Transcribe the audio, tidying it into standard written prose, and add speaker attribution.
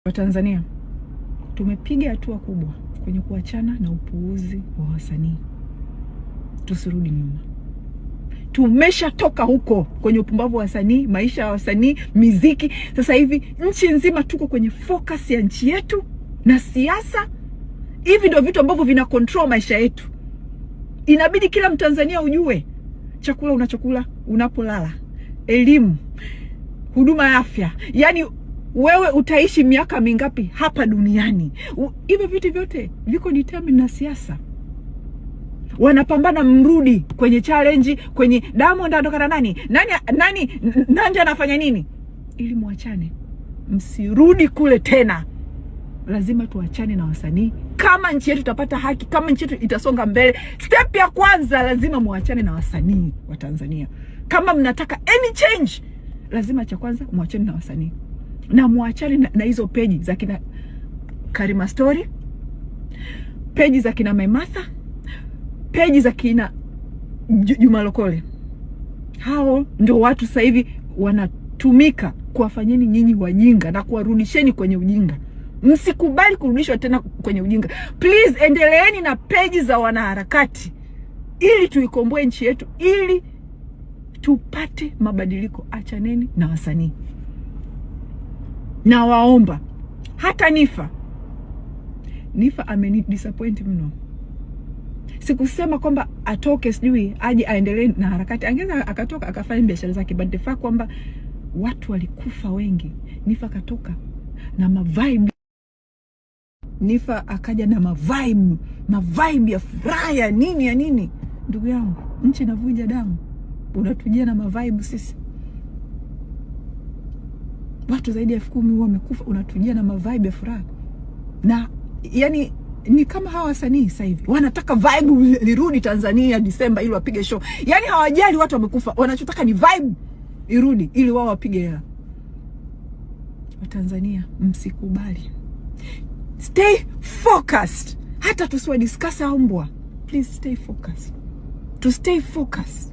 Speaker 1: Watanzania tumepiga hatua kubwa kwenye kuachana na upuuzi wa wasanii. Tusirudi nyuma. Tumeshatoka huko kwenye upumbavu wa wasanii, maisha ya wasanii, muziki. Sasa hivi nchi nzima tuko kwenye focus ya nchi yetu na siasa. Hivi ndio vitu ambavyo vina control maisha yetu. Inabidi kila Mtanzania ujue chakula unachokula, unapolala, elimu, huduma ya afya. Yaani wewe utaishi miaka mingapi hapa duniani? Hivyo vitu vyote viko determined na siasa. Wanapambana mrudi kwenye challenge, kwenye Diamond anatokana nani Nanja anafanya nini, ili muachane. Msirudi kule tena. Lazima tuachane na wasanii kama nchi yetu tutapata haki, kama nchi yetu itasonga mbele. Step ya kwanza, lazima muachane na wasanii wa Tanzania. Kama mnataka any change, lazima cha kwanza muachane na wasanii. Na muachane na hizo peji za kina Karima Story, peji za kina Maimartha, peji za kina Juma Lokole. Hao ndio watu sasa hivi wanatumika kuwafanyeni nyinyi wajinga na kuwarudisheni kwenye ujinga. Msikubali kurudishwa tena kwenye ujinga. Please, endeleeni na peji za wanaharakati ili tuikomboe nchi yetu, ili tupate mabadiliko. Achaneni na wasanii. Na waomba, hata Nifa ameni disappoint mno. Sikusema kwamba atoke sijui aje aendelee na harakati. Angeza akatoka akafanya biashara zake, but the fact kwamba watu walikufa wengi. Nifa katoka na mavibe. Nifa akaja na mavibe ya furaha ya nini. Ndugu yangu, nchi inavuja damu. Unatujia na mavibe sisi. Watu zaidi ya 10,000 wamekufa, unatujia na mavibe ya furaha. Na yani ni kama hawa wasanii sasa hivi wanataka vibe lirudi Tanzania Disemba ili wapige show. Yani hawajali watu wamekufa, wanachotaka ni vibe irudi ili wao wapige hela. Watanzania, msikubali. Stay focused. Hata tusiwa discuss mbwa. Please stay focused. To stay focused.